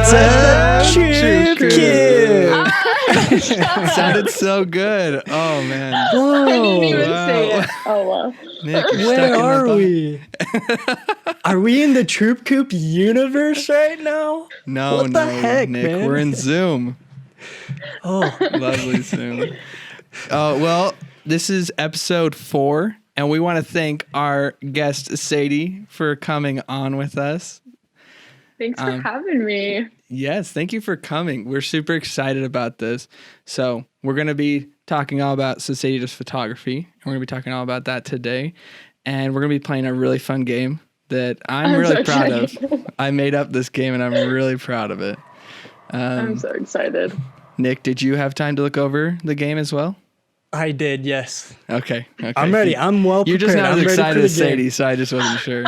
What's up, Troop Kid? Sounded so good. Oh, man. Whoa. I didn't even say it. Oh, well. Nick, you're Where stuck are in the we? Are we in the Troop Coop universe right now? No, What the heck, Nick, man? we're in Zoom. Oh, Lovely Zoom. Well, this is episode 4, and we want to thank our guest, Sadie, for coming on with us. Thanks for having me. Yes, thank you for coming. We're super excited about this. So we're going to be talking all about Sadie does photography, and we're going to be talking all about that today. And we're going to be playing a really fun game that I'm really so proud excited. of. I made up this game, and I'm really proud of it. I'm so excited. Nick, did you have time to look over the game as well? I did, yes. Okay. I'm ready. I'm well You're prepared. just not I'm as ready excited for as the game. Sadie, so I just wasn't sure.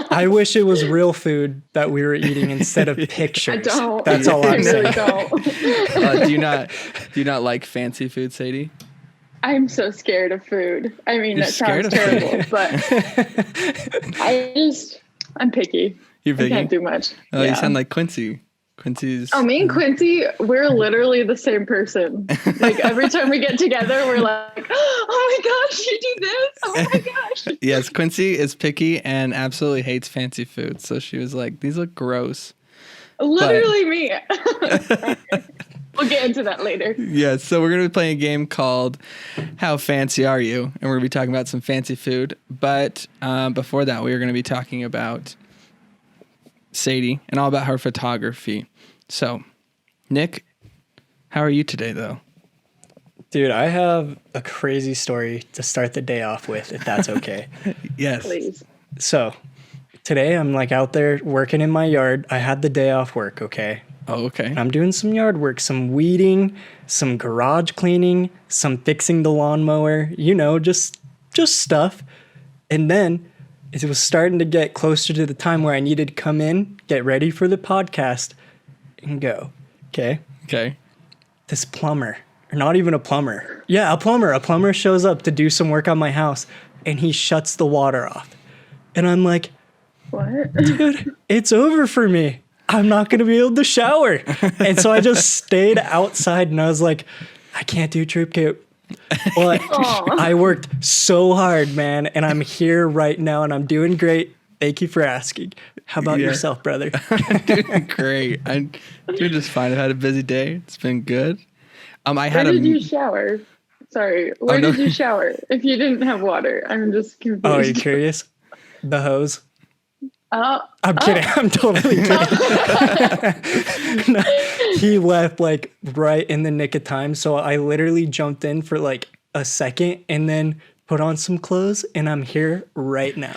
I wish it was real food that we were eating instead of pictures. I don't. That's all I I'm really saying. don't. Do you not like fancy food, Sadie? I'm so scared of food. I mean, You're that scared sounds of terrible, but I'm picky. You're I picky? can't do much. Oh, Yeah. you sound like Quincy. Quincy's. Oh, me and Quincy, we're literally the same person. Like every time we get together, we're like, oh my gosh, you do this? Oh my gosh. Yes, Quincy is picky and absolutely hates fancy food. So she was like, these look gross. Literally me. We'll get into that later. Yes, so we're going to be playing a game called How Fancy Are You? And we're going to be talking about some fancy food. But before that, we are going to be talking about Sadie and all about her photography. So, Nick, how are you today, though? Dude, I have a crazy story to start the day off with, if that's okay. Yes. Please. So, today I'm like out there working in my yard. I had the day off work, okay? Oh, okay. I'm doing some yard work, some weeding, some garage cleaning, some fixing the lawnmower, just stuff. And then it was starting to get closer to the time where I needed to come in, get ready for the podcast, and go. Okay? Okay. This plumber, or not even a plumber. Yeah, a plumber. A plumber shows up to do some work on my house, and he shuts the water off. And I'm like, What? dude, it's over for me. I'm not going to be able to shower. And so I just stayed outside and I was like, I can't do Troop Coop. But I worked so hard, man. And I'm here right now and I'm doing great. Thank you for asking. How about yourself, brother? Doing great. I'm doing just fine. I've had a busy day. It's been good. Where did you shower? Sorry. Where did you shower if you didn't have water? I'm just confused. Oh, are you curious? The hose. I'm kidding. I'm totally kidding. No, he left like right in the nick of time. So I literally jumped in for like a second and then put on some clothes and I'm here right now.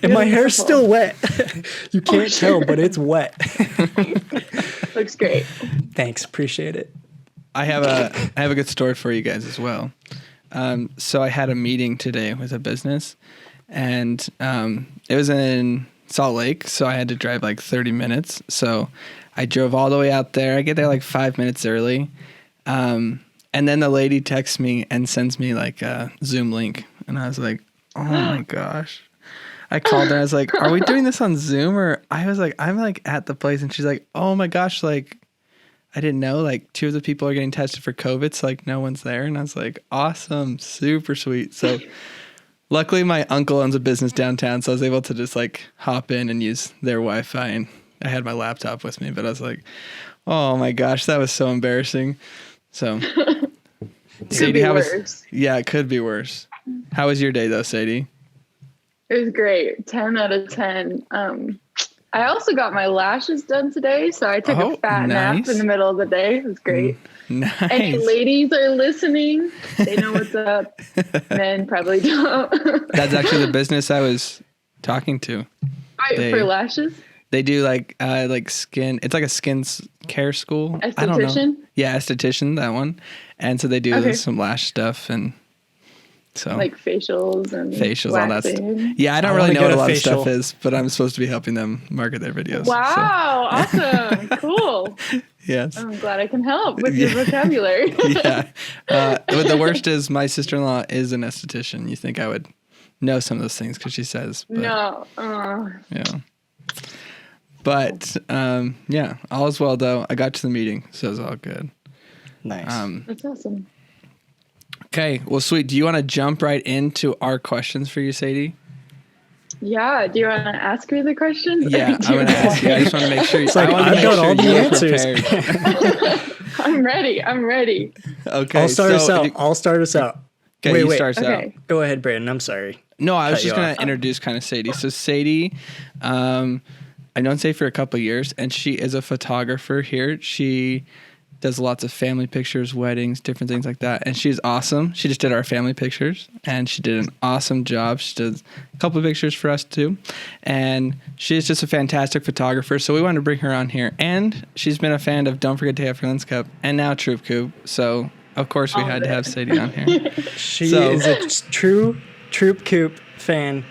And my hair's still wet. You can't tell, but it's wet. Looks great. Thanks. Appreciate it. I have a good story for you guys as well. So I had a meeting today with a business, and it was in Salt Lake, so I had to drive like 30 minutes. So I drove all the way out there. I get there like 5 minutes early. And then the lady texts me and sends me like a Zoom link. And I was like, oh my gosh. I called her. I was like, are we doing this on Zoom? Or I was like, I'm like at the place. And she's like, oh my gosh, like I didn't know like 2 of the people are getting tested for COVID. So like no one's there. And I was like, awesome, super sweet. So luckily, my uncle owns a business downtown, so I was able to just like hop in and use their Wi-Fi. And I had my laptop with me, but I was like, "Oh my gosh, that was so embarrassing." So, Sadie, how was? Yeah, it could be worse. How was your day, though, Sadie? It was great. 10 out of 10. I also got my lashes done today, so I took a fat nap in the middle of the day. It was great. Nice. Any ladies are listening, they know what's up. Men probably don't. That's actually the business I was talking to. For lashes? They do like skin. It's like a skin care school. Esthetician? I don't know. Yeah, esthetician, that one. And so they do some lash stuff and so like facials and waxing. All that stuff. Yeah, I don't really know what a lot of stuff is, but I'm supposed to be helping them market their videos. Wow, awesome. Cool. Yes. I'm glad I can help with your vocabulary. Yeah. But the worst is my sister-in-law is an esthetician. You think I would know some of those things because she says. But, No. Yeah. But yeah, all is well though. I got to the meeting, so it's all good. Nice. That's awesome. Okay, well, sweet. Do you want to jump right into our questions for you, Sadie? Yeah. Do you want to ask me the question? Yeah, I'm going to ask you. I just want to make sure. It's like, I've got all the answers. I'm ready. Okay. I'll start us out. Okay, wait. Start us out. Go ahead, Brandon. I'm sorry. No, I was just going to introduce kind of Sadie. So Sadie, I've known Sadie for a couple of years, and she is a photographer here. She does lots of family pictures, weddings, different things like that. And she's awesome. She just did our family pictures, and she did an awesome job. She does a couple of pictures for us too. And she's just a fantastic photographer. So we wanted to bring her on here. And she's been a fan of Don't Forget to Have Friends Cup and now Troop Coop. So, of course, we had to have Sadie on here. She is a true Troop Coop fan.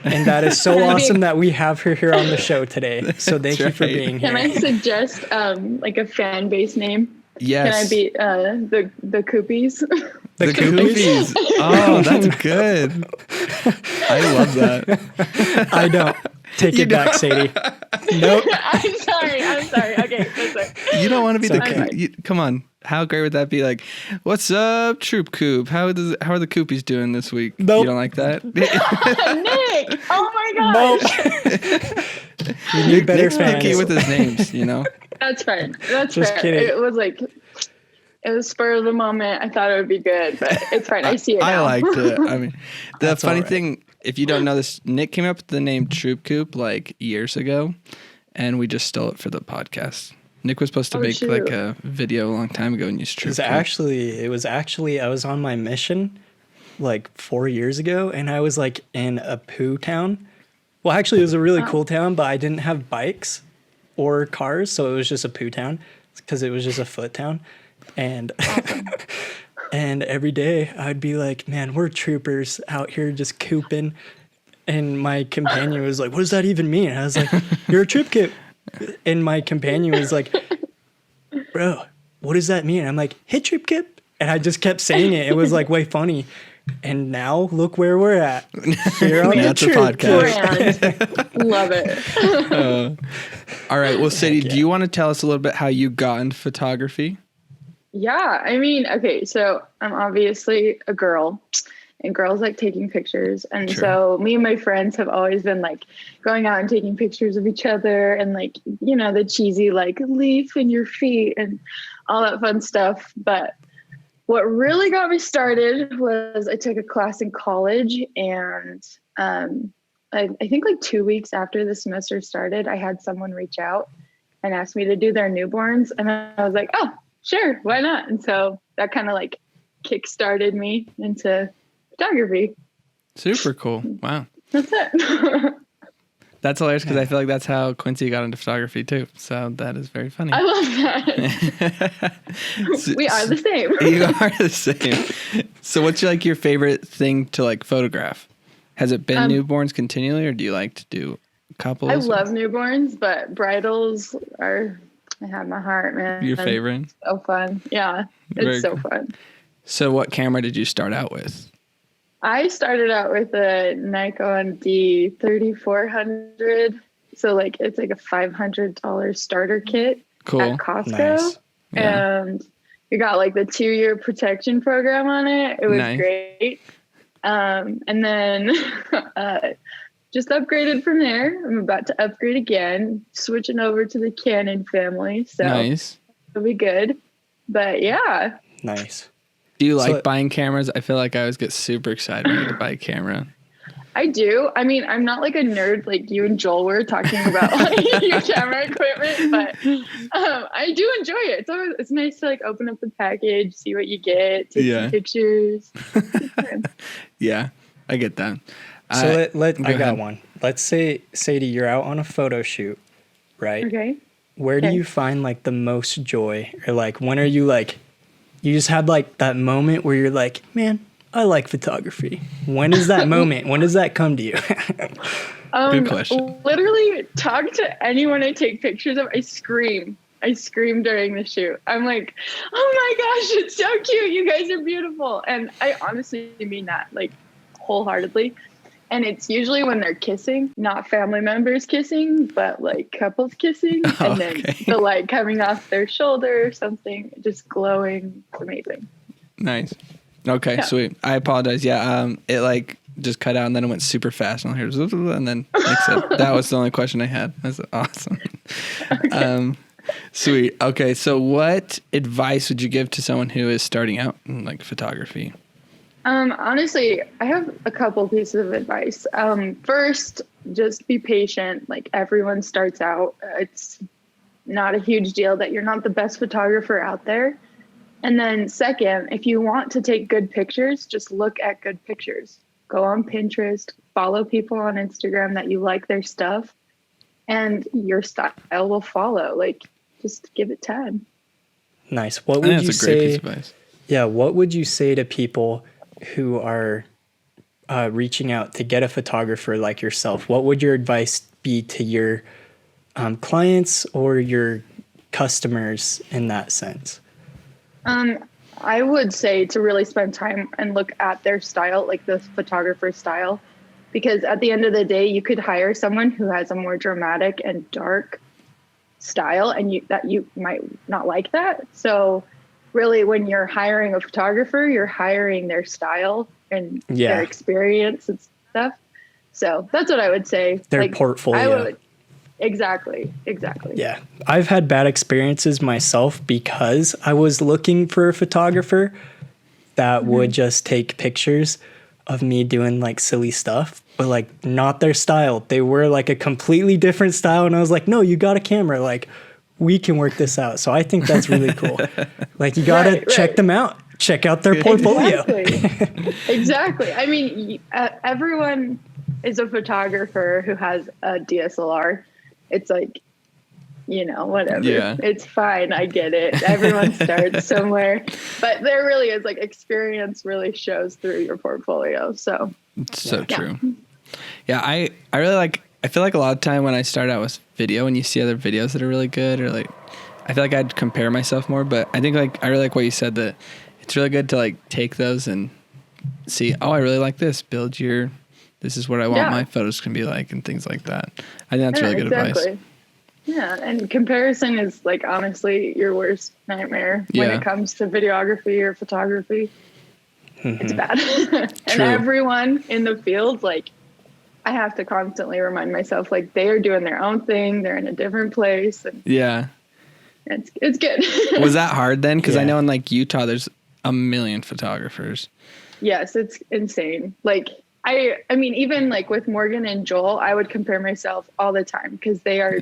And that is so awesome that we have her here on the show today. So thank you for being here. Can I suggest like a fan base name? Yes. Can I be the Coopies? The Coopies. Oh, that's good. I love that. I don't. Take it back, Sadie. Nope. I'm sorry. Okay, that's right. You don't want to be come on. How great would that be? Like, what's up, Troop Coop? How are the Coopies doing this week? Nope. You don't like that? Nick! Oh my gosh! Nope. You need better Nick's fans. picky with his names, you know? That's fine. That's Just fair. kidding. It was spur of the moment. I thought it would be good, but it's fine. I see it now. I liked it. I mean, the That's funny all right. thing, if you don't know this, Nick came up with the name Troop Coop like years ago, and we just stole it for the podcast. Nick was supposed to make like a video a long time ago and use Troop Coop. It was actually I was on my mission like 4 years ago, and I was like in a poo town. Well, actually, it was a really cool town, but I didn't have bikes or cars, so it was just a poo town because it was just a foot town. And and every day I'd be like, man, we're troopers out here just cooping. And my companion was like, what does that even mean? And I was like, you're a troop kid. And my companion was like, bro, what does that mean? And I'm like, hit troop kid. And I just kept saying it. It was like way funny. And now look where we're at. Here on the troop podcast. Love it. All right. Well, Sadie, do you want to tell us a little bit how you got into photography? Yeah, I mean, okay, so I'm obviously a girl, and girls like taking pictures. And so me and my friends have always been like going out and taking pictures of each other and like, you know, the cheesy like leaf in your feet and all that fun stuff. But what really got me started was I took a class in college, and I think like 2 weeks after the semester started, I had someone reach out and ask me to do their newborns. And I was like, oh, sure, why not? And so that kind of like kick-started me into photography. Super cool. Wow. That's it. That's hilarious because I feel like that's how Quincy got into photography too. So that is very funny. I love that. We are the same. You are the same. So what's your favorite thing to like photograph? Has it been newborns continually, or do you like to do couples? I love newborns, but bridals I have my heart, man. Your favorite? So fun. Yeah, it's so fun. So what camera did you start out with? I started out with a Nikon D3400. So like it's like a $500 starter kit at Costco. Nice. Yeah. And you got like the 2-year protection program on it. It was great. And then just upgraded from there. I'm about to upgrade again, switching over to the Canon family. So nice. It'll be good. But yeah. Nice. Do you like buying cameras? I feel like I always get super excited when I get to buy a camera. I do. I mean, I'm not like a nerd like you and Joel were talking about like your camera equipment, but I do enjoy it. It's nice to like open up the package, see what you get, take some pictures. Yeah, I get that. So I got one. Let's say, Sadie, you're out on a photo shoot, right? Okay. Where do you find like the most joy, or like when are you like, you just had like that moment where you're like, man, I like photography. When is that moment? When does that come to you? Good question. Literally, talk to anyone I take pictures of. I scream during the shoot. I'm like, oh my gosh, it's so cute. You guys are beautiful. And I honestly mean that like wholeheartedly. And it's usually when they're kissing, not family members kissing, but like couples kissing. And then the light coming off their shoulder or something, just glowing. It's amazing. Nice. Okay, sweet. I apologize. Yeah, it like just cut out and then it went super fast. And I heard and then that was the only question I had. That's awesome. Okay. Sweet. Okay, so what advice would you give to someone who is starting out in like photography? Honestly, I have a couple pieces of advice. First, just be patient. Like everyone starts out. It's not a huge deal that you're not the best photographer out there. And then second, if you want to take good pictures, just look at good pictures. Go on Pinterest, follow people on Instagram that you like their stuff, and your style will follow. Like just give it time. Nice. What would you say? Great piece of advice. Yeah, what would you say to people who are reaching out to get a photographer like yourself? What would your advice be to your clients or your customers in that sense? I would say to really spend time and look at their style, like the photographer's style, because at the end of the day, you could hire someone who has a more dramatic and dark style, and you might not like that. So really, when you're hiring a photographer, you're hiring their style and their experience and stuff. So that's what I would say. Their portfolio. Exactly. Yeah. I've had bad experiences myself because I was looking for a photographer that would just take pictures of me doing like silly stuff, but like not their style. They were like a completely different style. And I was like, no, you got a camera. Like, we can work this out. So I think that's really cool. Like you got to check them out. Check out their portfolio. Exactly. I mean, everyone is a photographer who has a DSLR. It's like, whatever. Yeah. It's fine. I get it. Everyone starts somewhere. But there really is like experience really shows through your portfolio. So it's so true. Yeah, I really I feel like a lot of time when I start out with video and you see other videos that are really good, or like, I feel like I'd compare myself more, but I think I really like what you said, that it's really good to like take those and see, I really like this, this is what I want my photos can be like and things like that. I think that's really good advice. Yeah. And comparison is like, honestly, your worst nightmare when it comes to videography or photography. Mm-hmm. It's bad. And everyone in the field, like, I have to constantly remind myself, like, they are doing their own thing. They're in a different place. And it's good. Was that hard then? Because I know in like Utah, there's a million photographers. Yes, it's insane. Like, I mean, even like with Morgan and Joel, I would compare myself all the time because they are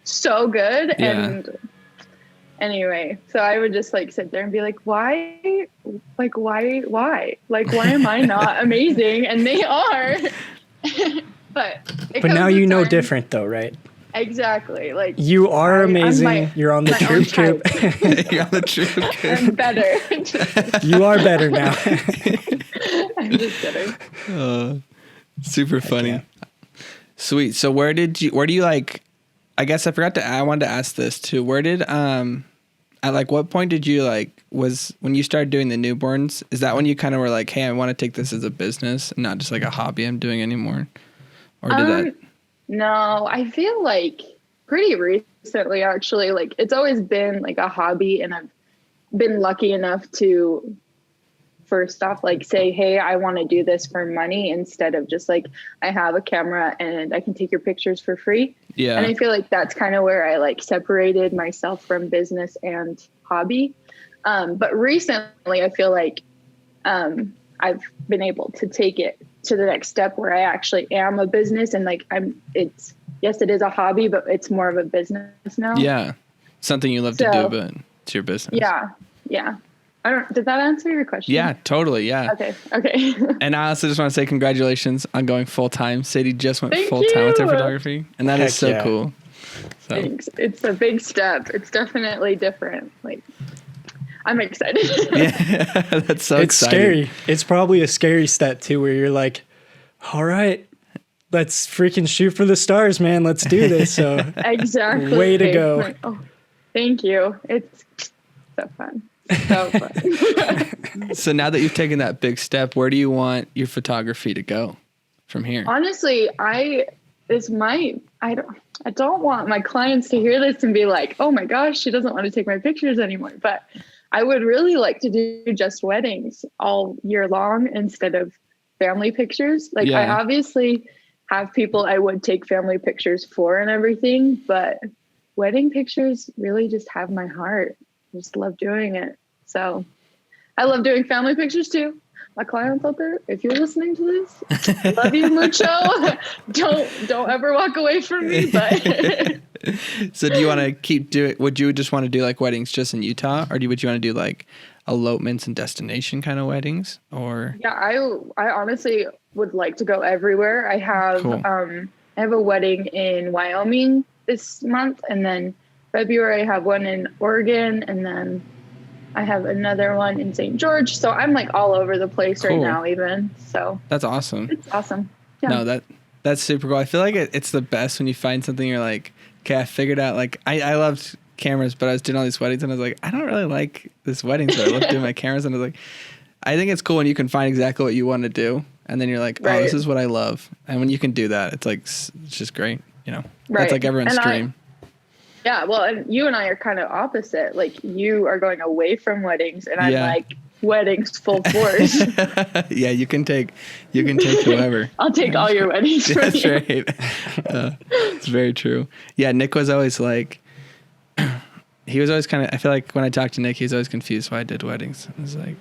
so good. Yeah. And anyway, so I would just like sit there and be like, why? Like, why? Like, why am I not amazing? And they are. But now you know different though, right? Exactly. Like you are amazing. You're on the troop. You're on the troop. I'm better. You are better now. I'm just kidding. Super funny. Sweet. So where do you like, I guess I wanted to ask this too. Where did, at like what point did you was when you started doing the newborns, is that when you kind of were like, hey, I want to take this as a business and not just like a hobby I'm doing anymore? Or did that? No, I feel like pretty recently, actually, like it's always been like a hobby, and I've been lucky enough to first off, like say, hey, I want to do this for money instead of just like, I have a camera and I can take your pictures for free. Yeah. And I feel like that's kind of where I like separated myself from business and hobby. But recently I feel like I've been able to take it to the next step where I actually am a business, and like it is a hobby, but it's more of a business now. Yeah. Something you love to do, but it's your business. Yeah. Yeah. Did that answer your question? Yeah, totally. Yeah. Okay. And I also just want to say congratulations on going full time. Sadie just went full time with her photography, and that is so cool. So. Thanks. It's a big step. It's definitely different. Like, I'm excited. Yeah, that's so exciting. It's scary. It's probably a scary step too, where you're like, all right, let's freaking shoot for the stars, man. Let's do this. So exactly. Way to go. Like, thank you. It's so fun. So fun. So now that you've taken that big step, where do you want your photography to go from here? Honestly, I don't want my clients to hear this and be like, oh my gosh, she doesn't want to take my pictures anymore. But I would really like to do just weddings all year long instead of family pictures. Like I obviously have people I would take family pictures for and everything, but wedding pictures really just have my heart. I just love doing it. So I love doing family pictures too. My clients out there, if you're listening to this, love you mucho. Don't ever walk away from me. But so do you want to keep doing, would you just want to do like weddings just in Utah, or would you want to do like elopements and destination kind of weddings? Or yeah, I honestly would like to go everywhere. I have I have a wedding in Wyoming this month, and then February I have one in Oregon, and then I have another one in St. George. So I'm like all over the place right now even. So that's awesome. It's awesome. Yeah. No, that's super cool. I feel like it's the best when you find something you're like, okay, I figured out, like I loved cameras, but I was doing all these weddings and I was like, I don't really like this wedding, so I love doing my cameras, and I was like, I think it's cool when you can find exactly what you want to do, and then you're like, oh, this is what I love. And when you can do that, it's like, it's just great, you know. That's like everyone's dream. Yeah, well, and you and I are kind of opposite. Like, you are going away from weddings, and I'm like weddings full force. Yeah, you can take whoever. I'll take all your weddings. That's right. It's very true. Yeah, Nick was always like, he was always kind of, I feel like when I talked to Nick, he was always confused why I did weddings. I was like,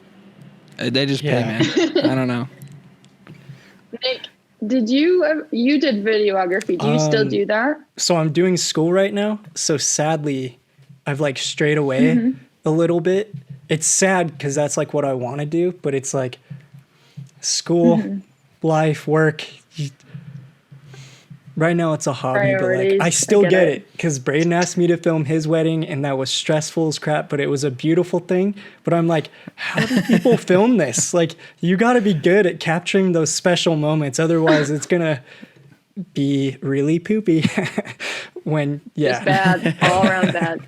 they just pay, man. I don't know. Nick, did you did videography? Do you still do that? So I'm doing school right now. So sadly, I've like strayed away a little bit. It's sad because that's like what I want to do, but it's like school, life, work. Right now it's a hobby, but like I still get it because Braden asked me to film his wedding, and that was stressful as crap, but it was a beautiful thing. But I'm like, how do people film this? Like, you got to be good at capturing those special moments. Otherwise it's going to be really poopy when, Just bad, all around bad.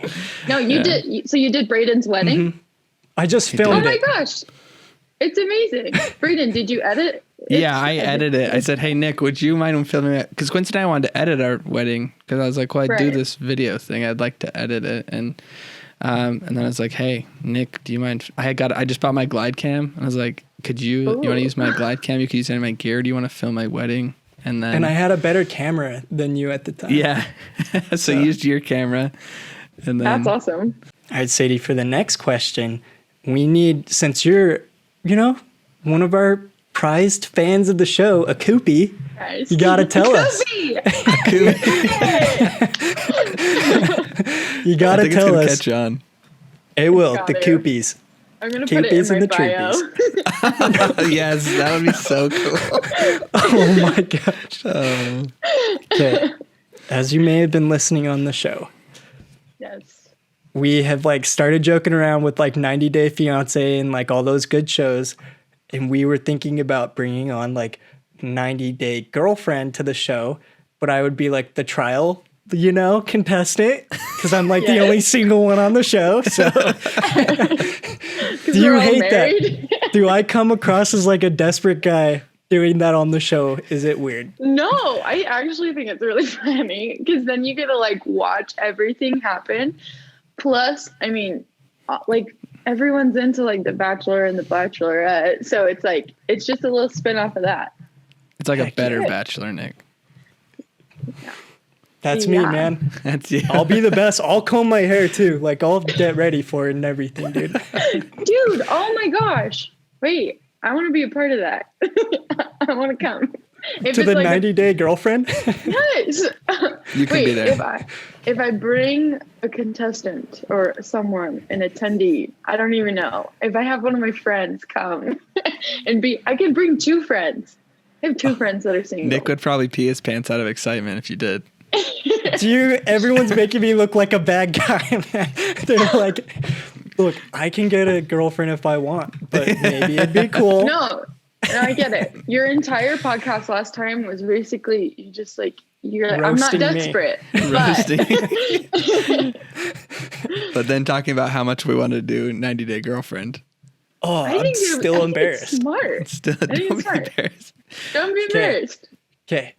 No, you did. So you did Braden's wedding? I just filmed it. Oh my gosh. It's amazing. Braden, did you edit? Yeah, I edited it. I said, hey, Nick, would you mind filming it? Because Quincy and I wanted to edit our wedding because I was like, well, I do this video thing. I'd like to edit it. And then I was like, hey, Nick, do you mind? I just bought my glide cam. And I was like, you want to use my glide cam? You could use any of my gear. Do you want to film my wedding? And I had a better camera than you at the time. Yeah. So you used your camera. And then, that's awesome. All right, Sadie, for the next question, we need, since you're, one of our prized fans of the show, a Coopie, you gotta tell us. You gotta tell us. Catch on. It will. The Coopies. I'm gonna put it in my bio. Yes, that would be so cool. Oh my gosh. Okay. As you may have been listening on the show. Yes. We have like started joking around with like 90 Day Fiance and like all those good shows. And we were thinking about bringing on like 90 Day Girlfriend to the show, but I would be like the trial, contestant, because I'm like the only single one on the show. So do you hate that? Do I come across as like a desperate guy doing that on the show? Is it weird? No, I actually think it's really funny because then you get to like watch everything happen. Plus, I mean, like, everyone's into like The Bachelor and The Bachelorette, so it's like it's just a little spin off of that. It's like a better Bachelor, Nick. Yeah. That's me, man. That's you. I'll be the best. I'll comb my hair too. Like, I'll get ready for it and everything, dude. Dude, oh my gosh! Wait, I want to be a part of that. I want to come. To the like 90 Day Girlfriend? Yes. You can be there. If I bring a contestant or someone, an attendee, I don't even know. If I have one of my friends come and I can bring 2 friends. I have 2 friends that are single. Nick would probably pee his pants out of excitement if you did. Everyone's making me look like a bad guy, man. They're like, look, I can get a girlfriend if I want, but maybe it'd be cool. No, I get it. Your entire podcast last time was basically you just like, you're like, I'm not desperate. But then talking about how much we want to do 90 Day Girlfriend. Oh, I'm still embarrassed. Smart. Don't be embarrassed. Don't be embarrassed. Okay.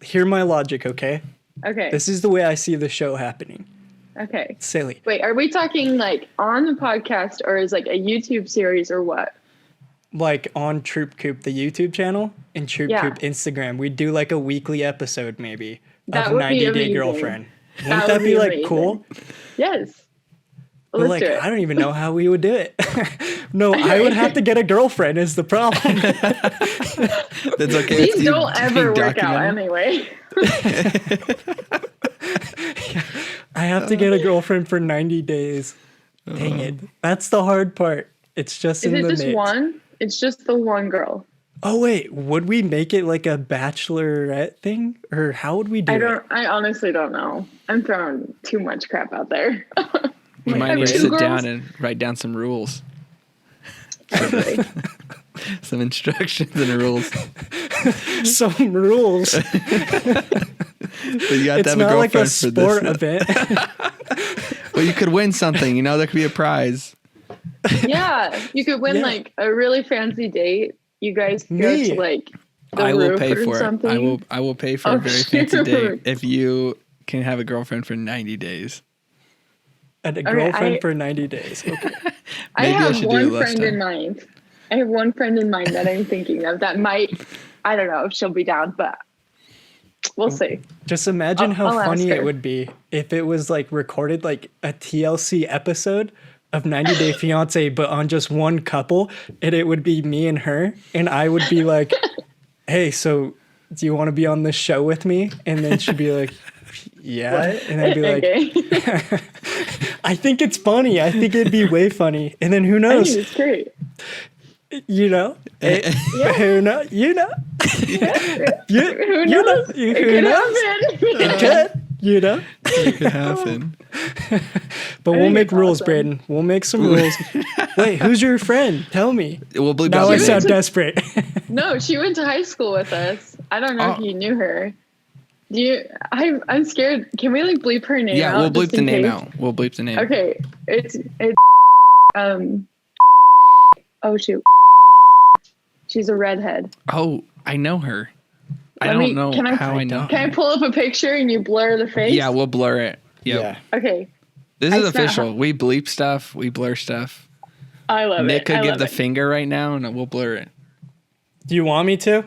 Hear my logic, okay? Okay. This is the way I see the show happening. Okay. Silly. Wait, are we talking like on the podcast or is like a YouTube series or what? Like on Troop Coop, the YouTube channel, and Troop Coop Instagram. We'd do like a weekly episode maybe That of would be 90 Day amazing. Girlfriend. Wouldn't That that would be be like amazing. cool? Yes. But Let's like, do it. I don't even know how we would do it. No, I would have to get a girlfriend is the problem. That's okay. These don't ever work out anyway. I have to get a girlfriend for 90 days. Dang it. That's the hard part. It's just Is in it the just mix. one? It's just the one girl. Oh wait, would we make it like a bachelorette thing? Or how would we do it? I honestly don't know. I'm throwing too much crap out there. We might Have need to two sit girls? down and write down some rules, Actually. some instructions and rules. Some rules. But you got to It's have a not like a girlfriend for this. sport event. Well, you could win something. You know, there could be a prize. Yeah, you could win Yeah. like a really fancy date. You guys go Me. to like the I will roof pay or for something. it. I will pay for Oh, a very fancy shoot. date if you can have a girlfriend for 90 days. And a girlfriend I- for 90 days. Okay. I Maybe I have should do one it last friend time. in mind. I have one friend in mind that I'm thinking of that might. I don't know if she'll be down, but we'll see. Just imagine how I'll ask funny it her. would be if it was like recorded like a TLC episode of 90 Day Fiance, but on just one couple, and it would be me and her, and I would be like, "Hey, so do you want to be on this show with me?" And then she'd be like, "Yeah," and I'd be like, Okay. "I think it's funny. I think it'd be way funny." And then who I knows? think it's great. You know, who know, you know, you, Who you know, knows? you, It who could knows? happen. It could, you know. It could happen. But I we'll think make it's rules, awesome. Braden. We'll make some rules. Wait, who's your friend? Tell me. We'll bleep Now out I the sound name. desperate. No, she went to high school with us. I don't know if Oh. you knew her. Do you? I'm scared. Can we like bleep her name Yeah, out? we'll bleep just the in name case? out. We'll bleep the name. Okay, it's oh shoot, she's a redhead. Oh, I know her. I Let don't me- know can I- how I know. Can I pull up a picture and you blur the face? Yeah, we'll blur it. Yep. Yeah. Okay, This I is snap- official. We bleep stuff. We blur stuff. I love Nick it. could I give love the it. finger right now, and we'll blur it. Do you want me to?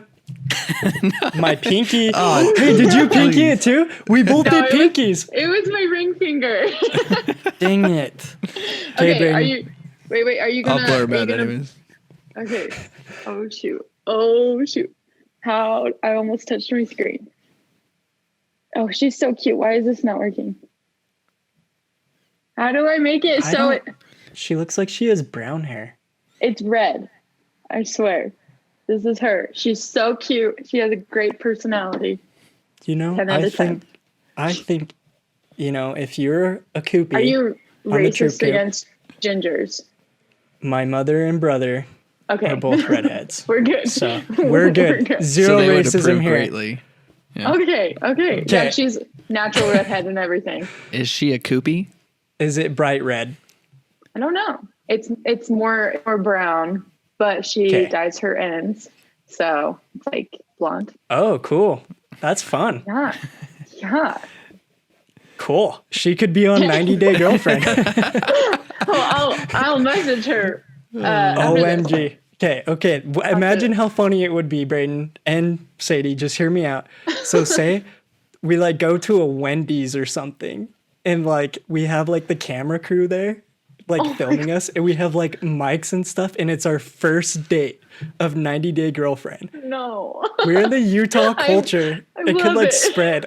My pinky. Oh, Hey, did you pinky it too? We both No, did it was- pinkies. It was my ring finger. Dang it. Okay, Braden. are you? Wait. Are you gonna? I'll blur are you about it gonna- anyways. Okay. Oh shoot. Oh shoot. How I almost touched my screen. Oh, she's so cute. Why is this not working? How do I make it I so don't- She looks like she has brown hair. it's red? I swear. This is her. She's so cute. She has a great personality. You know, 10 out of 10. I think, you know, if you're a Coopie, Are you the racist Troop Coop. against gingers? my mother and brother Okay. are both redheads. We're good. So we're good. Zero they would racism approve here. greatly. Yeah. Okay. Yeah, Okay. she's natural redhead and everything. Is she a Coopie? Is it bright red? I don't know. It's more brown, but she Okay. dyes her ends, so it's like blonde. Oh, cool. That's fun. Yeah. Cool. She could be on 90 Day Girlfriend. Oh, I'll message her. after this. OMG. Okay. Imagine how funny it would be, Braden and Sadie. Just hear me out. So say we like go to a Wendy's or something, and like we have like the camera crew there, like filming us, and we have like mics and stuff, and it's our first date of 90 Day Girlfriend. No. We're in the Utah culture. I It could love like it. spread.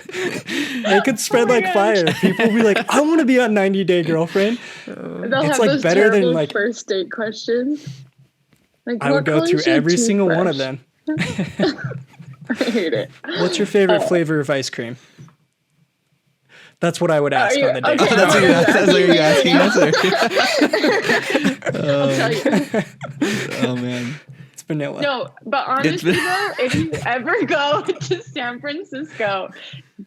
It could spread my like gosh. fire. People will be like, I want to be on 90 Day Girlfriend. They'll It's, have like, those better than, terrible like- first date questions. Like, I what would go color through is your every single one of toothbrush? them. I hate it. What's your favorite flavor of ice cream? That's what I would ask you- on the date. okay. That's what you're asking. I'll tell you. Oh man. It's vanilla. No, but honestly though, if you ever go to San Francisco,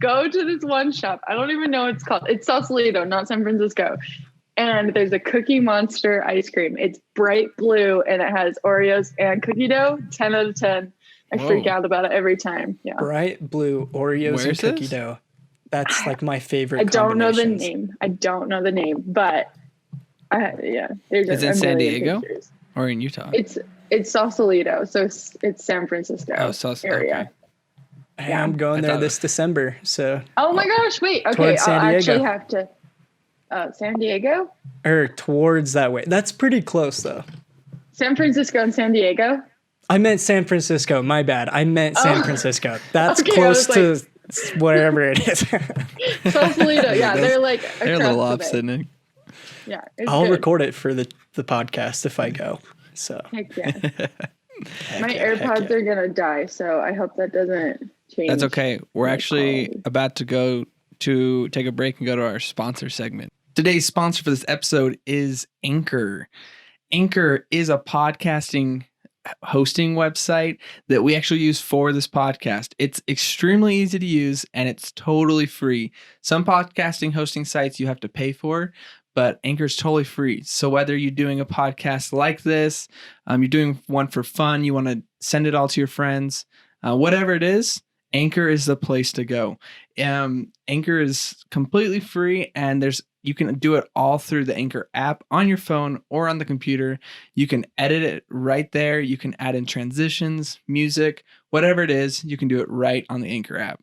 go to this one shop. I don't even know what it's called. It's Sausalito, not San Francisco. And there's a Cookie Monster ice cream. It's bright blue and it has Oreos and cookie dough. 10 out of 10. I freak out about it every time. Yeah. Bright blue Oreos Where and is cookie this? dough. That's like my favorite. I don't know the combinations. name. I don't know the name, but yeah, there's Is it a in San million Diego pictures. or in Utah? It's Sausalito, so it's San Francisco area. Okay. Hey, Yeah. I'm going I there thought- this December. So Oh my gosh! Wait. Okay, Towards San I'll Diego. actually have to. San Diego, or towards that way. That's pretty close though. San Francisco, and San Diego. I meant San Francisco. My bad. I meant San Francisco. That's Okay, I close was to whatever it is. Sausalito. Yeah, they're like They're a little across the opposite, bay. Nick. Yeah, it's I'll good. record it for the podcast if I go. So Heck yeah. My yeah, heck AirPods yeah. are gonna die, so I hope that doesn't change. That's okay. We're my actually quality. about to go to take a break and go to our sponsor segment. Today's sponsor for this episode is Anchor. Anchor is a podcasting hosting website that we actually use for this podcast. It's extremely easy to use and it's totally free. Some podcasting hosting sites you have to pay for, but Anchor is totally free. So whether you're doing a podcast like this, you're doing one for fun, you want to send it all to your friends, whatever it is, Anchor is the place to go. Anchor is completely free, and you can do it all through the Anchor app on your phone or on the computer. You can edit it right there. You can add in transitions, music, whatever it is, you can do it right on the Anchor app.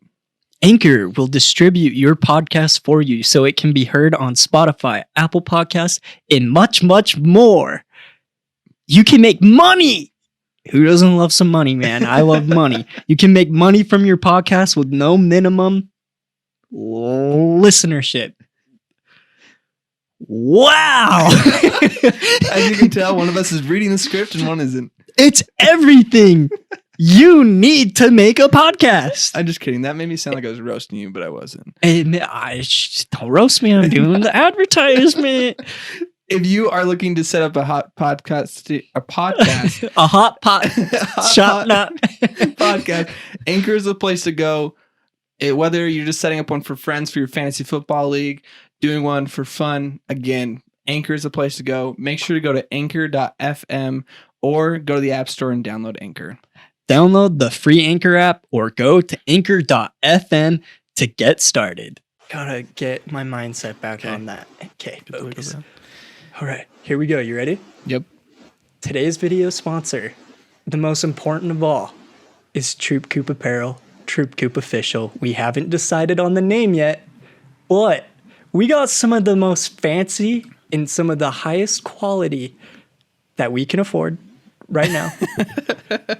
Anchor will distribute your podcast for you so it can be heard on Spotify, Apple Podcasts, and much, much more. You can make money. Who doesn't love some money, man? I love money. You can make money from your podcast with no minimum listenership. Wow. As you can tell, one of us is reading the script and one isn't. It's everything you need to make a podcast. I'm just kidding. That made me sound like I was roasting you, but I wasn't. And don't roast me. I'm doing the advertisement. If you are looking to set up a hot podcast, A hot pot shop nut. podcast, Anchor is the place to go. Whether you're just setting up one for friends for your fantasy football league, doing one for fun, again, Anchor is the place to go. Make sure to go to anchor.fm or go to the App Store and download Anchor. Download the free Anchor app or go to anchor.fm to get started. Gotta get my mindset back on that. Okay, focus. All right, here we go. You ready? Yep. Today's video sponsor, the most important of all, is Troop Coop Apparel, Troop Coop Official. We haven't decided on the name yet, but we got some of the most fancy and some of the highest quality that we can afford right now.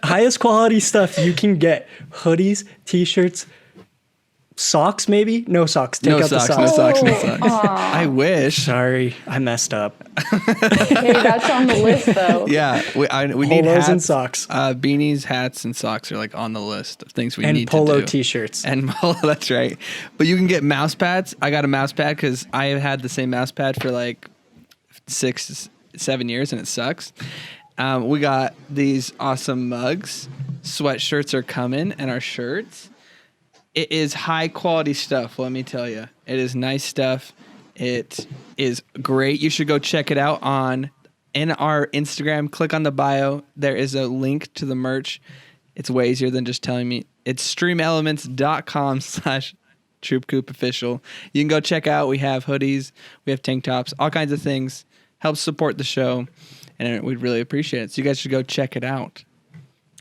Highest quality stuff you can get. Hoodies, t-shirts, socks maybe? No socks. Take No out socks, the no socks. socks, no socks. I wish. Sorry, I messed up. Hey, that's on the list though. Yeah, we need Polos hats, and socks. beanies, hats, and socks are like on the list of things we And need polo to do. t-shirts. And polo, that's right. But you can get mouse pads. I got a mouse pad because I have had the same mouse pad for like 6-7 years, and it sucks. We got these awesome mugs. Sweatshirts are coming, and our shirts. It is high quality stuff, let me tell you. It is nice stuff. It is great. You should go check it out in our Instagram. Click on the bio. There is a link to the merch. It's way easier than just telling me. It's streamelements.com/TroopCoopOfficial. You can go check out. We have hoodies. We have tank tops. All kinds of things. Help support the show. And we'd really appreciate it. So you guys should go check it out.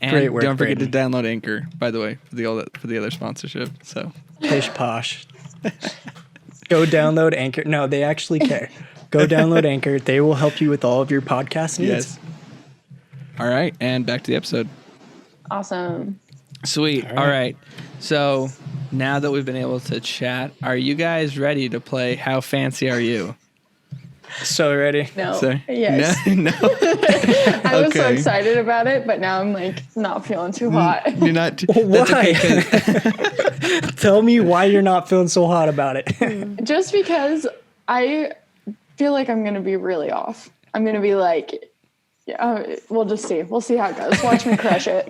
And Great work, don't forget Braden. to download Anchor, by the way, for the other sponsorship. So Pish posh. Go download Anchor. No, they actually care. Go download Anchor. They will help you with all of your podcast needs. yes. All right, and back to the episode. Awesome. Sweet. All right. So now that we've been able to chat, are you guys ready to play How Fancy Are You? So ready? No. Sorry. Yes. No. I was so Okay. excited about it, but now I'm like not feeling too hot. You're not. Why? Tell me why you're not feeling so hot about it. Just because I feel like I'm gonna be really off. I'm gonna be like, yeah, we'll just see. We'll see how it goes. Watch me crush it.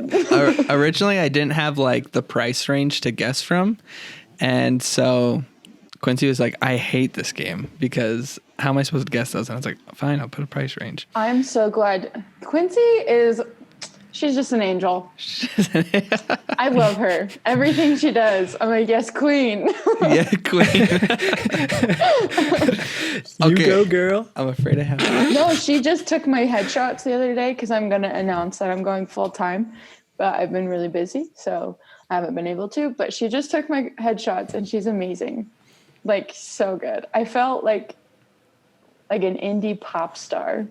Originally, I didn't have like the price range to guess from, and so Quincy was like, "I hate this game because how am I supposed to guess those?" And I was like, "Fine, I'll put a price range." I'm so glad. Quincy is She's just an angel. I love her. Everything she does, I'm like, yes, queen. Yeah, queen. You go, girl. I'm afraid I have. No, she just took my headshots the other day because I'm going to announce that I'm going full time. But I've been really busy, so I haven't been able to. But she just took my headshots, and she's amazing. Like, so good. I felt like an indie pop star.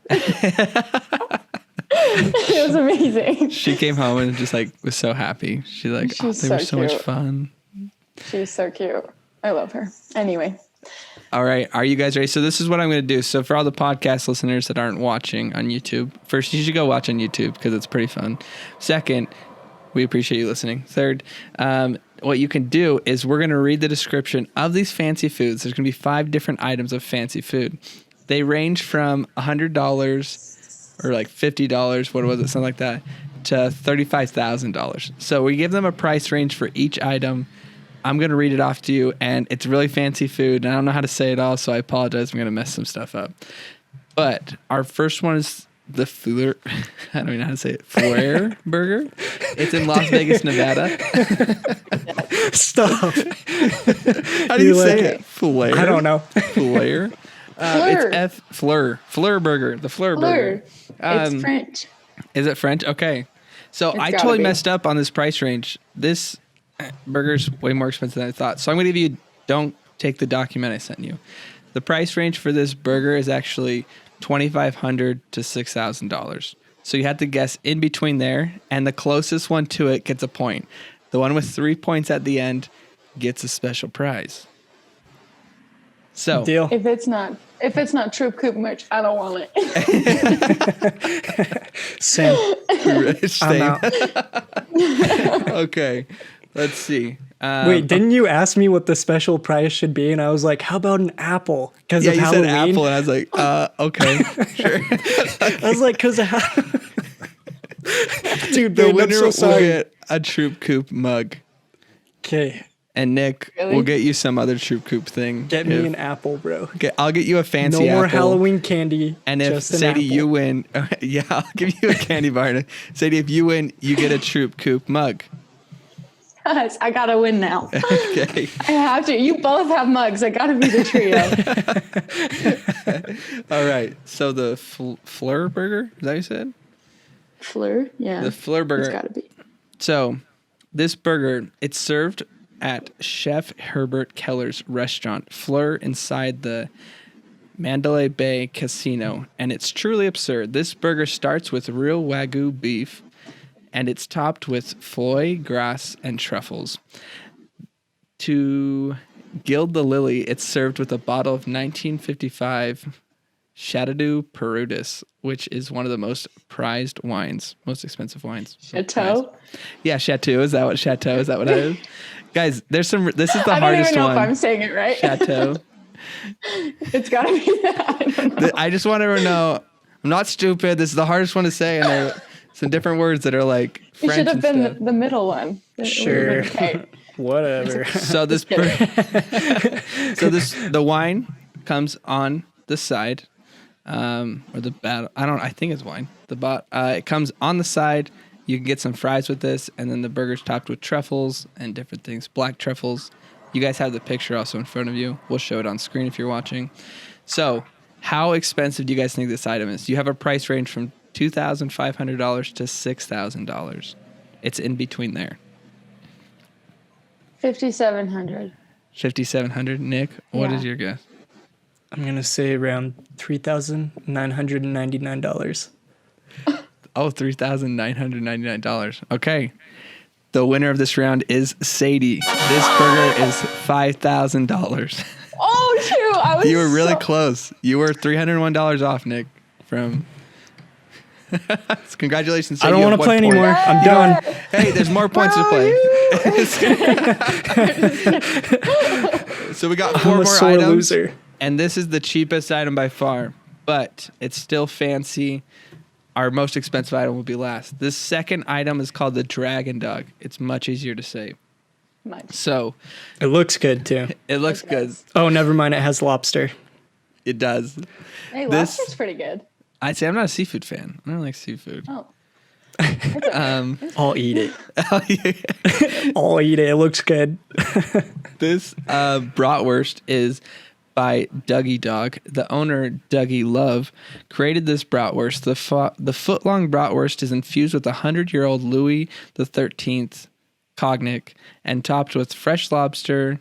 It was amazing. She came home and just like was so happy. She's like, they were so much fun. She's so cute. I love her. Anyway. All right. Are you guys ready? So this is what I'm going to do. So for all the podcast listeners that aren't watching on YouTube, first, you should go watch on YouTube because it's pretty fun. Second, we appreciate you listening. Third, what you can do is we're going to read the description of these fancy foods. There's going to be 5 different items of fancy food. They range from $100 or like $50, what was it, something like that, to $35,000. So we give them a price range for each item. I'm going to read it off to you, and it's really fancy food, and I don't know how to say it all, so I apologize. I'm going to mess some stuff up. But our first one is the Fleur, I don't even know how to say it, Fleur Burger. It's in Las Vegas, Nevada. Stop. How do you say it? Fleur? I don't know. Fleur? It's Fleur Burger. The Fleur Burger. It's French. Is it French? Okay. So It's I gotta totally be. messed up on this price range. This burger's way more expensive than I thought. So I'm going to give you, don't take the document I sent you. The price range for this burger is actually $2,500 to $6,000. So you have to guess in between there, and the closest one to it gets a point. The one with 3 points at the end gets a special prize. So Deal. If it's not Troop Coop merch, I don't want it. Same. I'm out. Okay, let's see. Wait, didn't you ask me what the special prize should be? And I was like, how about an apple? Because Yeah, of you Halloween. said apple, and I was like, okay, sure. I was like, because of Dude, The babe, I'm winner so will sorry. get a Troop Coop mug. Okay, And Nick, Really? we'll get you some other Troop Coop thing. get me an apple, bro. Okay, I'll get you a fancy No more apple. Halloween candy. And if just an Sadie, apple. you win, yeah, I'll give you a candy bar. Sadie, if you win, you get a Troop Coop mug. Yes, I gotta win now. Okay. I have to. You both have mugs. I gotta be the trio. All right. So the Fleur Burger, is that what you said? Fleur, yeah. The Fleur It's Burger. gotta be. So this burger, it's served at Chef Herbert Keller's restaurant, Fleur, inside the Mandalay Bay Casino. And it's truly absurd. This burger starts with real Wagyu beef, and it's topped with foie gras and truffles. To gild the lily, it's served with a bottle of 1955 Chateau Perudis, which is one of the most prized wines, most expensive wines. Chateau. Yeah, Chateau. Is that what Chateau? Is that what it is? Guys, there's some. This is the I don't hardest even know one. if I'm saying it right. Chateau. It's gotta be that. I don't know. I just want everyone to know I'm not stupid. This is the hardest one to say, and there are some different words that are like It French should have and been stuff. the middle one. It Sure. would've been okay. Whatever. So this, the wine comes on the side, or the battle. I think it's wine. It comes on the side. You can get some fries with this, and then the burger's topped with truffles and different things, black truffles. You guys have the picture also in front of you. We'll show it on screen if you're watching. So, how expensive do you guys think this item is? You have a price range from $2,500 to $6,000. It's in between there. 5,700. 5,700. Nick, what Yeah. is your guess? I'm going to say around $3,999. Oh, $3,999. Okay. The winner of this round is Sadie. This burger is $5,000. Oh shoot! I was. You were really so- close. You were $301 off, Nick. From congratulations. I Sadie, don't you want have to play 1 point. anymore. I'm done. Hey, there's more points to Bro, play. you- So we got 4 I'm a more sore items. loser. And this is the cheapest item by far, but it's still fancy. Our most expensive item will be last. This second item is called the Dragon Dog. It's much easier to say. Much. So It looks good too. it looks It good. does. Oh, never mind. It has lobster. It does. Hey, This- lobster's pretty good. I'd say I'm not a seafood fan. I don't like seafood. Oh, I'll eat it. I'll eat it. It looks good. This bratwurst is by Dougie Dog. The owner, Dougie Love, created this bratwurst. The foot-long bratwurst is infused with 100-year-old Louis XIII cognac and topped with fresh lobster,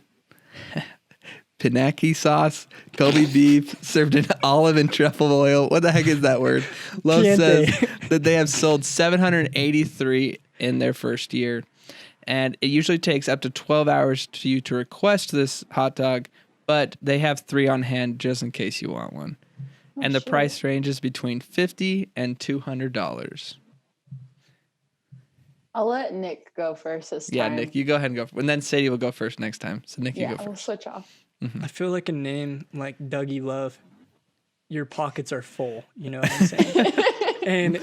pinaki sauce, Kobe beef, served in olive and truffle oil. What the heck is that word? Love says that they have sold 783 in their first year. And it usually takes up to 12 hours to you to request this hot dog, but they have 3 on hand just in case you want one. And the price ranges between $50 and $200. I'll let Nick go first this time. Yeah, Nick, you go ahead and go. And then Sadie will go first next time. So Nick, you go first. We'll switch off. I feel like a name like Dougie Love, your pockets are full. You know what I'm saying? And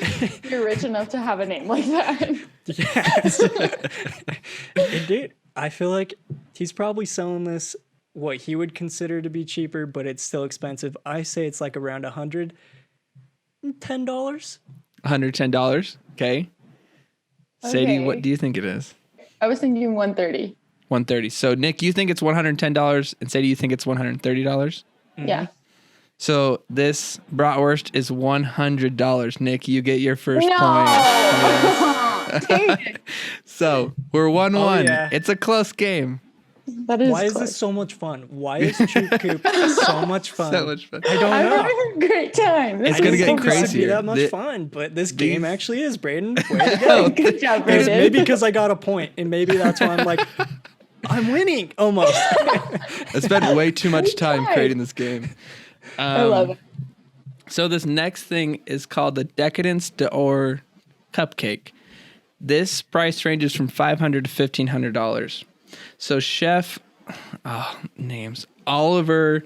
you're rich enough to have a name like that. Yes. And dude, I feel like he's probably selling this what he would consider to be cheaper, but it's still expensive. I say it's like around $110. $110. Okay. Sadie, what do you think it is? I was thinking $130. $130. So Nick, you think it's $110, and Sadie, you think it's $130? Mm-hmm. Yeah. So this bratwurst is $100. Nick, you get your first point. Yes. So we're 1-1. Oh, yeah. It's a close game. That is Why close. is this so much fun? Why is Troop Coop so much fun? So much fun. I don't I'm know. having a great time. It's I gonna didn't get think this would be crazier. that much fun, but this game actually is, Braden. Way to Oh, go. Good job, It's Brandon. maybe because I got a point, and maybe that's why I'm like, I'm winning almost. I spent way too much time creating this game. I love it. So this next thing is called the Decadence d'Or Cupcake. This price ranges from $500 to $1,500. So chef, names, Oliver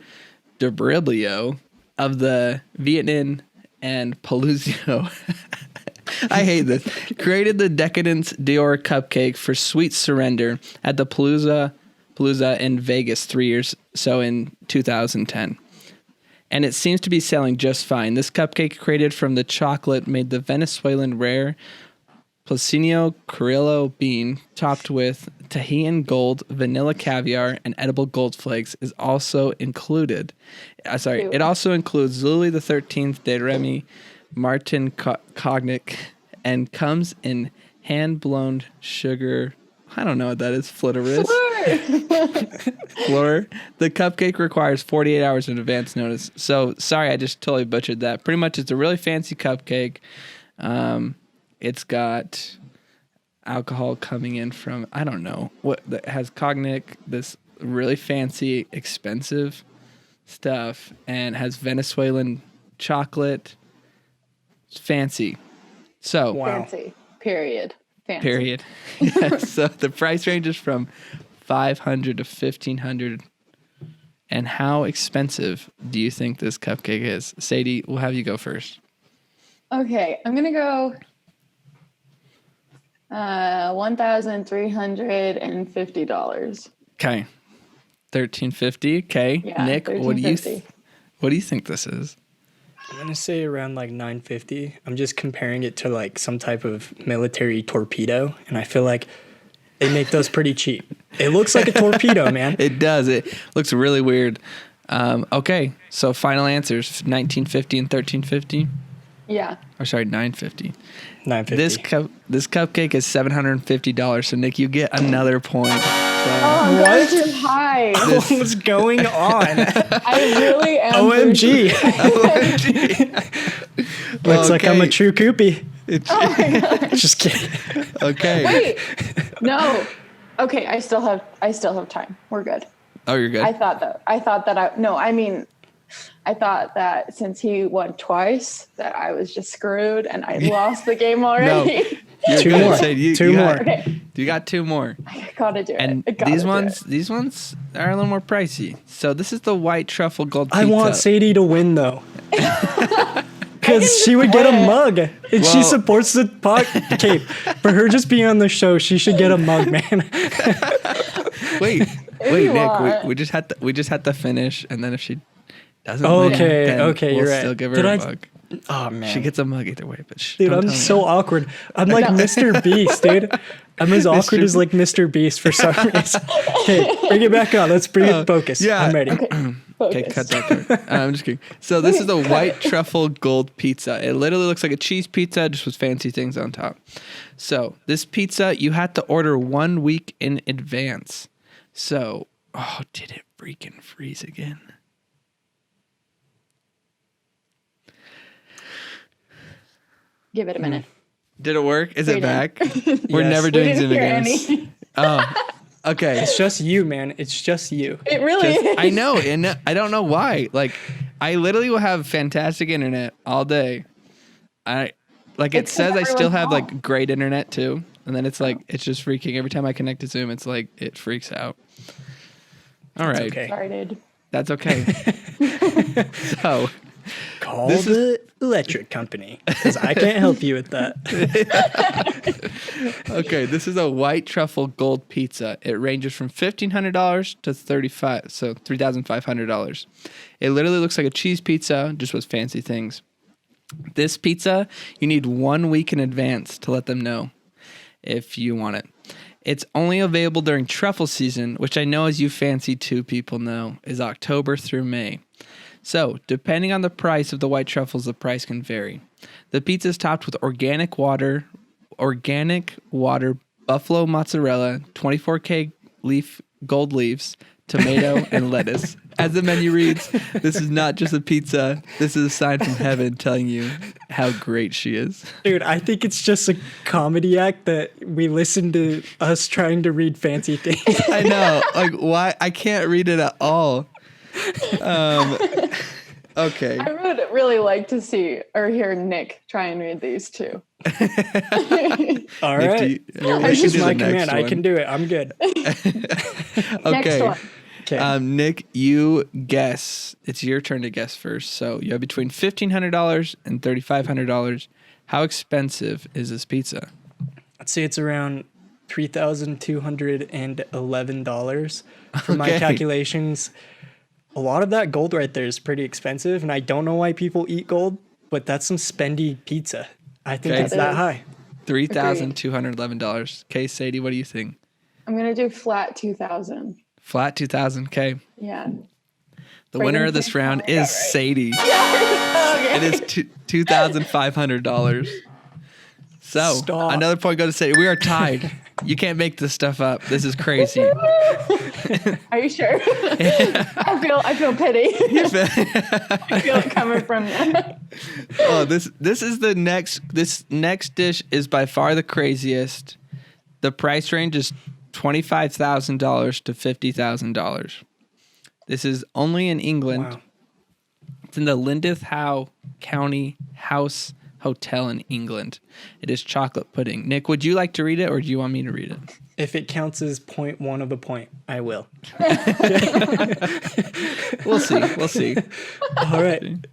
Debriblio of the Vietnam and Paluzzo, I hate this, created the Decadence d'Or Cupcake for Sweet Surrender at the Palooza in Vegas 3 years, so in 2010. And it seems to be selling just fine. This cupcake, created from the chocolate, made the Venezuelan rare Placinio Carrillo bean, topped with Tahitian gold, vanilla caviar, and edible gold flakes, is also included. It also includes Louis XIII de Remy Martin cognac, and comes in hand-blown sugar. I don't know what that is. Floriris. Fleur. The cupcake requires 48 hours in advance notice. So, sorry, I just totally butchered that. Pretty much, it's a really fancy cupcake. It's got alcohol coming in from, I don't know, what that has cognac, this really fancy, expensive stuff, and has Venezuelan chocolate. It's fancy. So, Wow. Fancy. Period. Fancy. Period. Yes. So the price ranges from $500 to $1,500. And how expensive do you think this cupcake is? Sadie, we'll have you go first. Okay, I'm gonna go $1,350. Okay. $1,350. Okay. Yeah, Nick, what do $1,350. you think this is? I'm gonna say around like $950. I'm just comparing it to like some type of military torpedo, and I feel like they make those pretty cheap. It looks like a torpedo, man. It does. It looks really weird. Okay. So final answers: $1,950 and $1,350. Yeah. Or sorry, $950. $950. This cupcake is $750. So Nick, you get another point. So, I'm What? going too high. What's going on? I really am. OMG. Looks like I'm a Okay. true Coopie. Oh my God. Just kidding. Okay. Wait. No. Okay, I still have time. We're good. Oh, you're good. I thought that since he won twice, that I was just screwed and I lost the game already. You're Two good. more. Sadie, Two more. got- Okay. You got 2 more. I gotta do And it. I gotta these do ones, it. these ones are a little more pricey. So this is the white truffle gold pizza. I want Sadie to win though. Because she would get a mug. And she Well- supports the podcast. Okay, for her just being on the show, she should get a mug, man. Wait, you Nick. want. We just had to finish, and then if she doesn't Okay, win, then okay, we'll you're right. still give her Did a I- mug. Oh man, She gets a mug either way, but dude, don't I'm tell me. so awkward. I'm like Mr. Beast, dude. I'm as awkward as like Mr. Beast for some reason. Okay, bring it back on. Let's bring it focus. yeah. I'm ready. Okay, cut that part. I'm just kidding. So this is the white truffle gold pizza. It literally looks like a cheese pizza, just with fancy things on top. So this pizza, you had to order 1 week in advance. So, did it freaking freeze again? Give it a minute. Did it work? Is it We back? We're Yes. never We doing didn't Zoom hear again. any. Oh, okay. It's just you, man. It's just you. It really is. I know, and I don't know why. Like, I literally will have fantastic internet all day. It It's says I still everyone's have fault. like great internet too, and then it's like it's just freaking every time I connect to Zoom. It's like it freaks out. All right, okay. Started. that's okay. So Call This the electric company because I can't help you with that. okay, this is a white truffle gold pizza. It ranges from $1,500 to $3,500. It literally looks like a cheese pizza, just with fancy things. This pizza, you need 1 week in advance to let them know if you want it. It's only available during truffle season, which I know, as you fancy 2 people know, is October through May. So, depending on the price of the white truffles, the price can vary. The pizza is topped with organic water, buffalo mozzarella, 24K gold leaves, tomato, and lettuce. As the menu reads, this is not just a pizza. This is a sign from heaven telling you how great she is. Dude, I think it's just a comedy act that we listen to us trying to read fancy things. I know. Like, why? I can't read it at all. Okay. I would really like to see or hear Nick try and read these too. All Nick, right. Your we wish should is do my the next command. I one. can do it. I'm good. Next Okay. one. Okay. Nick, you guess. It's your turn to guess first. So you have between $1,500 and $3,500. How expensive is this pizza? I'd say it's around $3,211 for my Okay. calculations. A lot of that gold right there is pretty expensive, and I don't know why people eat gold, but that's some spendy pizza. I think Okay. it's that It is. high. $3,211. Okay, Sadie, what do you think? I'm gonna do flat 2,000. Flat 2,000. Okay. Yeah. The Right winner in of this the round corner. is Sadie. Okay. It is $2,500. So Stop. another point goes to Sadie. We are tied. You can't make this stuff up. This is crazy. Are you sure? I feel pity. I feel it coming from you. Oh, this is the next. This next dish is by far the craziest. The price range is $25,000 to $50,000. This is only in England. Wow. It's in the Lindith Howe County House Hotel in England. It is chocolate pudding. Nick, would you like to read it, or do you want me to read it? If it counts as 0.1 of a point, I will. We'll see. We'll see. All right.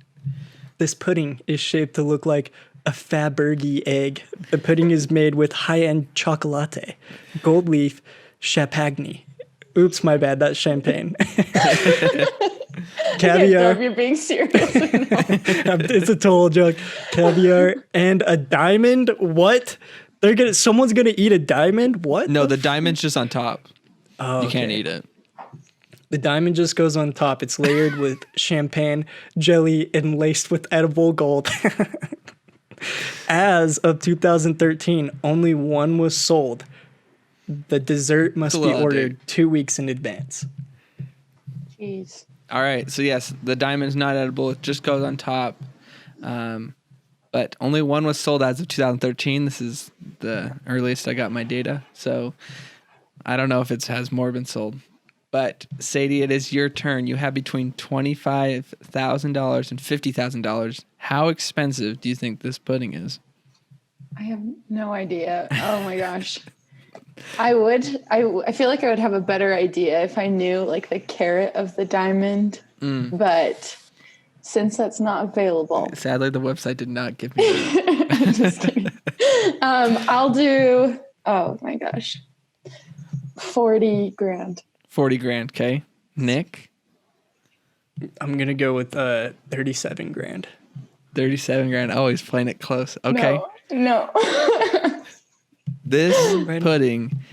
This pudding is shaped to look like a Fabergé egg. The pudding is made with high-end chocolate, gold leaf, champagne. Oops, my bad. That's champagne. I can't tell Caviar. if you're being serious. It's a total joke. Caviar and a diamond. What? Someone's gonna eat a diamond? What? No, the diamond's just on top. Oh, You can't okay. eat it. The diamond just goes on top. It's layered with champagne, jelly, and laced with edible gold. As of 2013, only one was sold. The dessert must It's a be lot, ordered dude. 2 weeks in advance. Jeez. All right. So yes, the diamond's not edible. It just goes on top. But only one was sold as of 2013. This is the earliest I got my data. So I don't know if it has more been sold. But Sadie, it is your turn. You have between $25,000 and $50,000. How expensive do you think this pudding is? I have no idea. Oh my gosh. I feel like I would have a better idea if I knew like the carat of the diamond. But since that's not available, Sadly, the website did not give me that. I'm just kidding. I'll do, oh my gosh, 40 grand. 40 grand, okay? Nick? I'm gonna go with 37 grand. $37 grand. Oh, he's playing it close. Okay. No. This pudding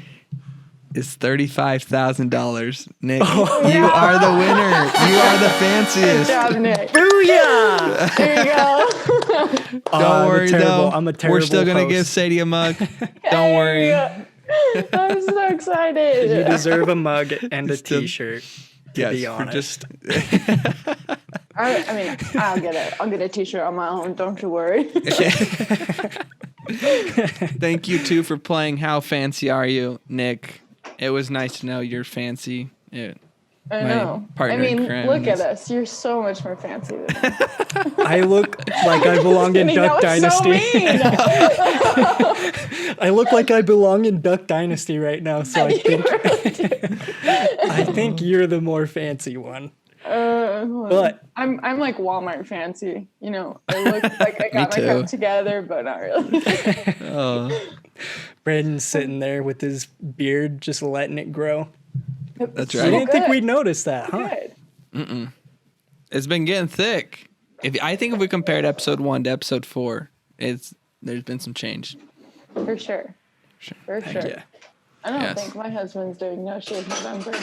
is $35,000. Nick, you are the winner. You are the fanciest. Good job, Nick. Booyah! There you go. Don't worry, though. I'm a terrible We're still going to host. give Sadie a mug. Don't worry. I'm so excited. You deserve a mug and a Still- t-shirt. To Yes, be we're honest. I mean, I'll get it. I'll get a t-shirt on my own. Don't you worry. Thank you, too, for playing How Fancy Are You, Nick? It was nice to know you're fancy. I My know. partner I mean, in crime look at is- us. You're so much more fancy than me. I look like I belong in Duck That was Dynasty. so mean. I look like I belong in Duck Dynasty right now, so I think I think you're the more fancy one. But I'm like Walmart fancy. You know, I look like I got my too. crap together, but not really. Oh, Brandon's sitting there with his beard, just letting it grow. that's I right. didn't think we'd notice that, huh? Good. It's been getting thick. I think if we compared episode 1 to episode 4, there's been some change. For sure. For sure. Yeah. I don't Yes. think my husband's doing No Shave November.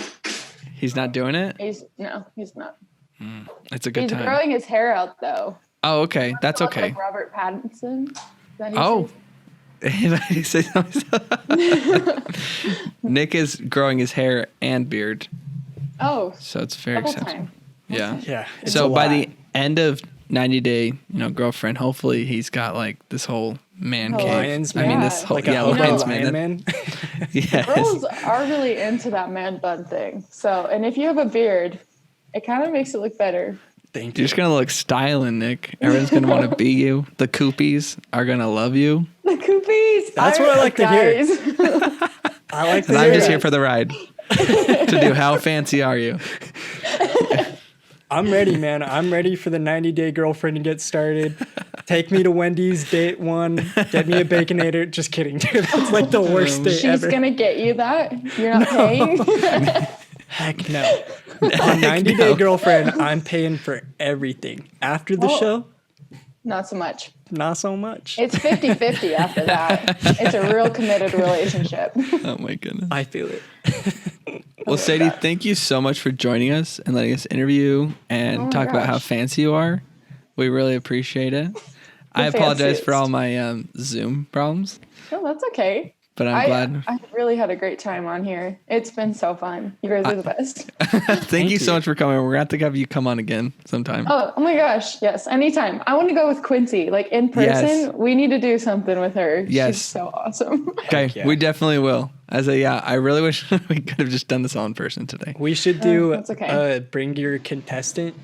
He's not doing it? He's not. It's a good He's time. growing his hair out though. Oh, okay. That's okay. Like Robert Pattinson. Is that who Oh. says? Nick is growing his hair and beard, Oh, so it's very double exciting. time. Yeah. Yeah. it's So a by lot. the end of 90 Day, girlfriend, hopefully he's got like this whole man Oh, cave. Lion's I mean, man. this whole like a Lion's lion man. man. Yes. Girls are really into that man bun thing. So, and if you have a beard, it kind of makes it look better. Thank You're you. just gonna look styling, Nick. Everyone's gonna want to be you. The Coopies are gonna love you. The Coopies. That's what I like to hear. hear. I like And to I'm hear just that. here for the ride. To do How Fancy Are You? I'm ready, man. I'm ready for the 90-day girlfriend to get started. Take me to Wendy's, date one, get me a Baconator. Just kidding, dude. That's like the worst date She's ever. gonna get you that. You're not paying. Heck no. On 90-day girlfriend, I'm paying for everything. After the Oh. show, Not so much. not so much. It's 50-50 after that. It's a real committed relationship. Oh my goodness. I feel it. Well, Sadie, thank you so much for joining us and letting us interview and my talk about how gosh. fancy you are. We really appreciate it. I apologize for fanciest. all my Zoom problems, No, that's okay. but I'm glad. I really had a great time on here. It's been so fun. You guys are the best. Thank you so you. much for coming. We're going to have you come on again sometime. Oh my gosh. Yes. Anytime. I want to go with Quincy. Like in person, Yes. we need to do something with her. Yes. She's so awesome. Okay, yeah. we definitely will. I really wish we could have just done this all in person today. We should do that's okay. bring your contestant.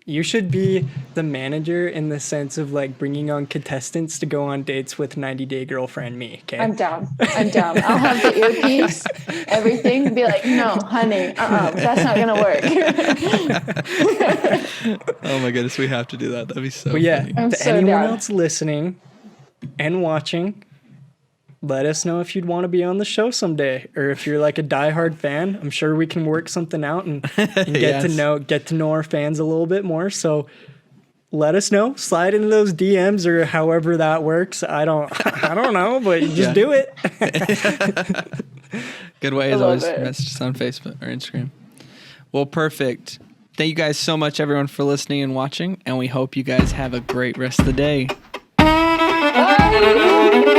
You should be the manager in the sense of like bringing on contestants to go on dates with 90-day girlfriend me. Okay. I'm down. I'm down. I'll have the earpiece, everything. Be like, no, honey, that's not gonna work. Oh my goodness, we have to do that. That'd be so But yeah, funny. I'm to so anyone down. else listening and watching, let us know if you'd want to be on the show someday, or if you're like a diehard fan. I'm sure we can work something out and get to Yes. know our fans a little bit more. So let us know. Slide into those DMs or however that works. I don't know, but just Yeah. do it. Good way I is love always it. message us on Facebook or Instagram. Well, perfect. Thank you guys so much, everyone, for listening and watching, and we hope you guys have a great rest of the day. Bye.